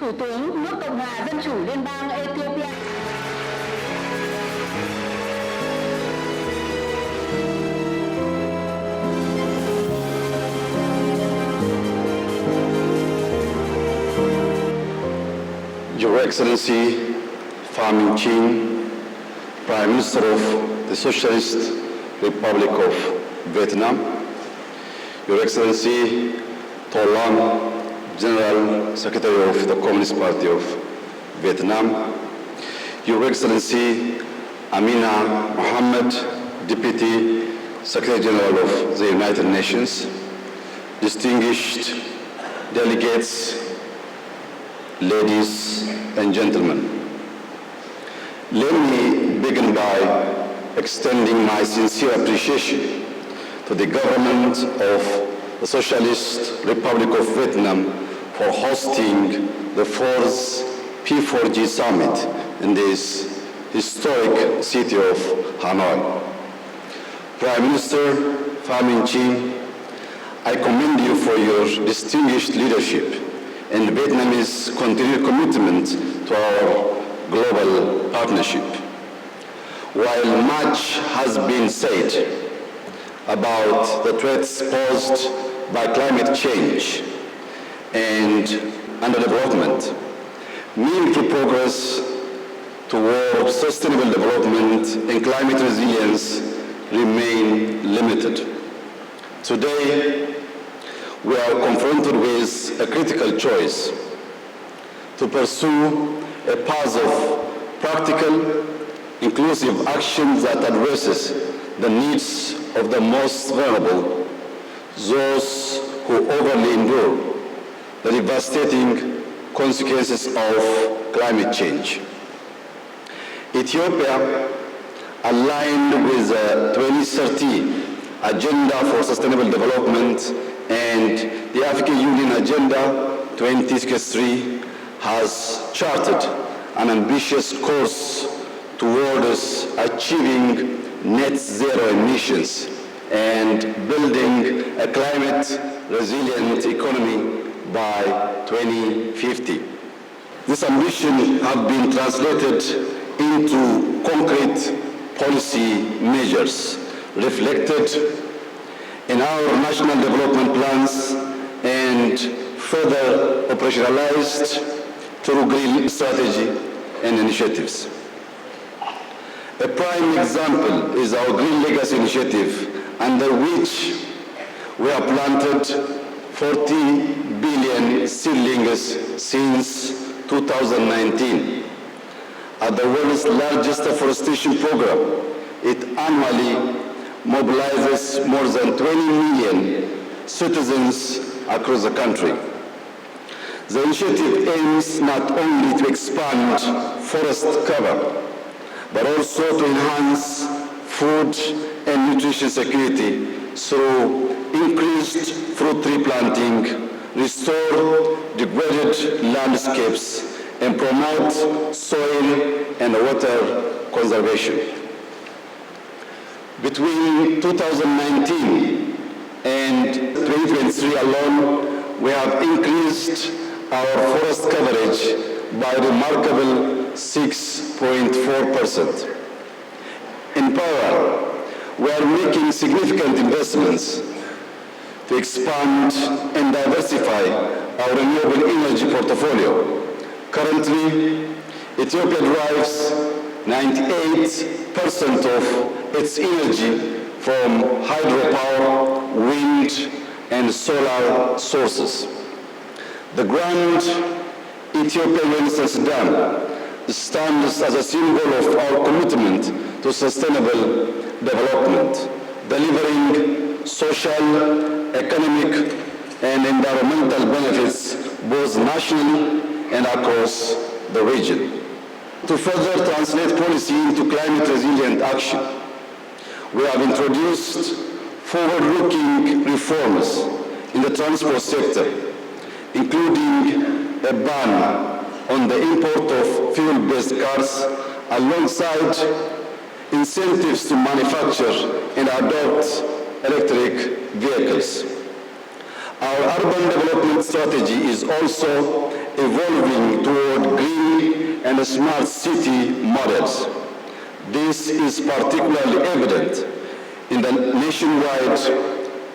Thủ tướng nước Cộng hòa Dân chủ Liên bang Ethiopia. Your Excellency, Pham Chin, Prime Minister of the Socialist Republic of Vietnam, Your Excellency, To Lam, General Secretary of the Communist Party of Vietnam, Your Excellency, Amina Mohammed, Deputy Secretary General of the United Nations, distinguished delegates, ladies and gentlemen. Let me begin by extending my sincere appreciation to the government of the Socialist Republic of Vietnam for hosting the fourth P4G summit in this historic city of Hanoi. Prime Minister Pham Chin, I commend you for your distinguished leadership and Vietnamese continued commitment to our global partnership. While much has been said about the threats posed by climate change and underdevelopment, meaningful progress toward sustainable development and climate resilience remain limited. Today, we are confronted with a critical choice: to pursue a path of practical, inclusive action that addresses the needs of the most vulnerable, those who overly endure the devastating consequences of climate change. Ethiopia, aligned with the 2030 Agenda for Sustainable Development and the African Union Agenda 2063, has charted an ambitious course towards achieving net zero emissions and building a climate-resilient economy by 2050. This ambition has been translated into concrete policy measures reflected in our national development plans and further operationalized through green strategy and initiatives. A prime example is our Green Legacy Initiative, under which we have planted 40 billion seedlings since 2019. At the world's largest afforestation program, it annually mobilizes more than 20 million citizens across the country. The initiative aims not only to expand forest cover, but also to enhance food and nutrition security through increased fruit tree planting, restore degraded landscapes, and promote soil and water conservation. Between 2019 and 2023 alone, we have increased our forest coverage by a remarkable 6.4%. In power, we are making significant investments to expand and diversify our renewable energy portfolio. Currently, Ethiopia derives 98% of its energy from hydropower, wind, and solar sources. The Grand Ethiopia Renaissance Dam stands as a symbol of our commitment to sustainable development, delivering social, economic, and environmental benefits both nationally and across the region. To further translate policy into climate-resilient action, we have introduced forward-looking reforms in the transport sector, including a ban on the import of fuel-based cars alongside incentives to manufacture and adopt electric vehicles. Our urban development strategy is also evolving toward green and smart city models. This is particularly evident in the nationwide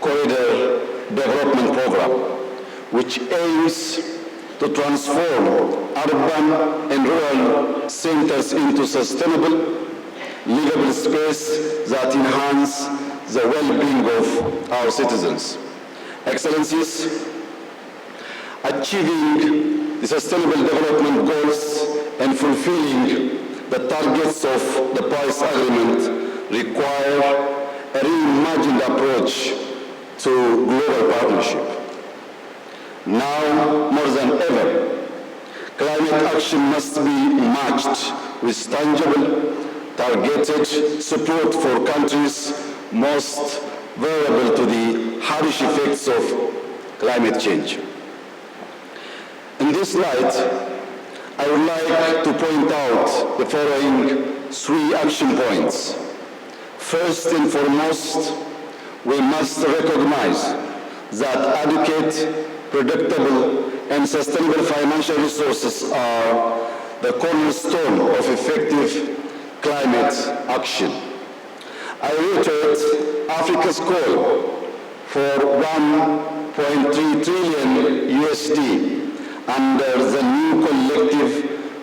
corridor development program, which aims to transform urban and rural centers into sustainable, livable space that enhance the well-being of our citizens. Excellencies, achieving the sustainable development goals and fulfilling the targets of the Paris Agreement require a reimagined approach to global partnership. Now, more than ever, climate action must be matched with tangible, targeted support for countries most vulnerable to the harsh effects of climate change. In this light, I would like to point out the following 3 action points. First and foremost, we must recognize that adequate, predictable, and sustainable financial resources are the cornerstone of effective climate action. I reiterate Africa's call for 1.3 trillion USD under the new collective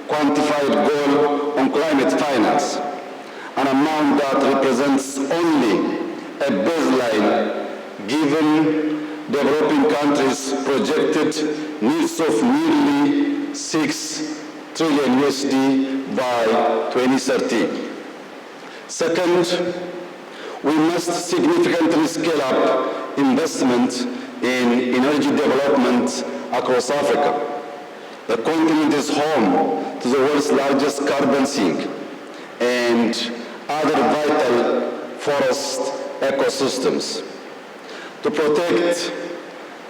quantified goal on climate finance, an amount that represents only a baseline given developing countries' projected needs of nearly 6 trillion USD by 2030. Second, we must significantly scale up investment in energy development across Africa. The continent is home to the world's largest carbon sink and other vital forest ecosystems. To protect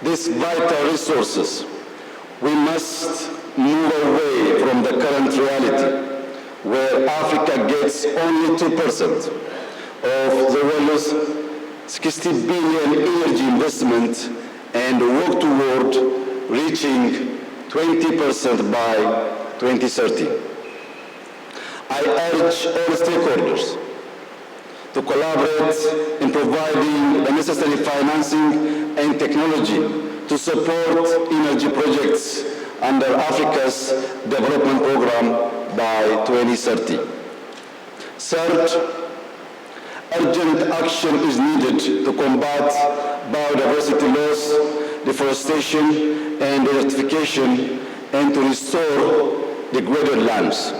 these vital resources, we must move away from the current reality where Africa gets only 2% of the world's 60 billion energy investment and work toward reaching 20% by 2030. I urge all stakeholders to collaborate in providing the necessary financing and technology to support energy projects under Africa's development program by 2030. Third, urgent action is needed to combat biodiversity loss, deforestation, and desertification, and to restore degraded lands.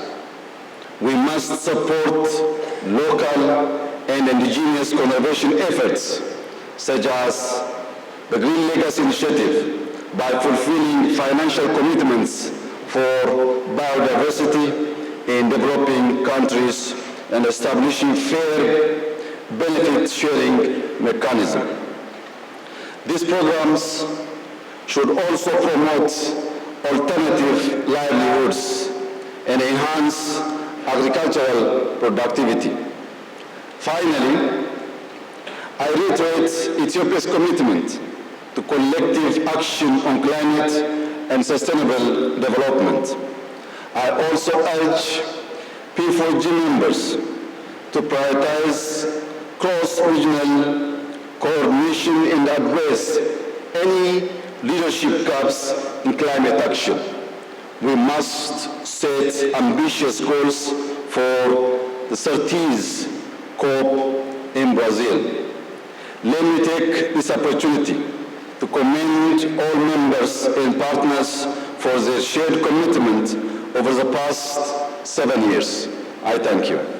We must support local and indigenous conservation efforts, such as the Green Legacy Initiative, by fulfilling financial commitments for biodiversity in developing countries and establishing fair benefit-sharing mechanisms. These programs should also promote alternative livelihoods and enhance agricultural productivity. Finally, I reiterate Ethiopia's commitment to collective action on climate and sustainable development. I also urge P4G members to prioritize cross-regional coordination and address any leadership gaps in climate action. we must set ambitious goals for the 30th COP in Brazil. Let me take this opportunity to commend all members and partners for their shared commitment over the past 7 years. I thank you.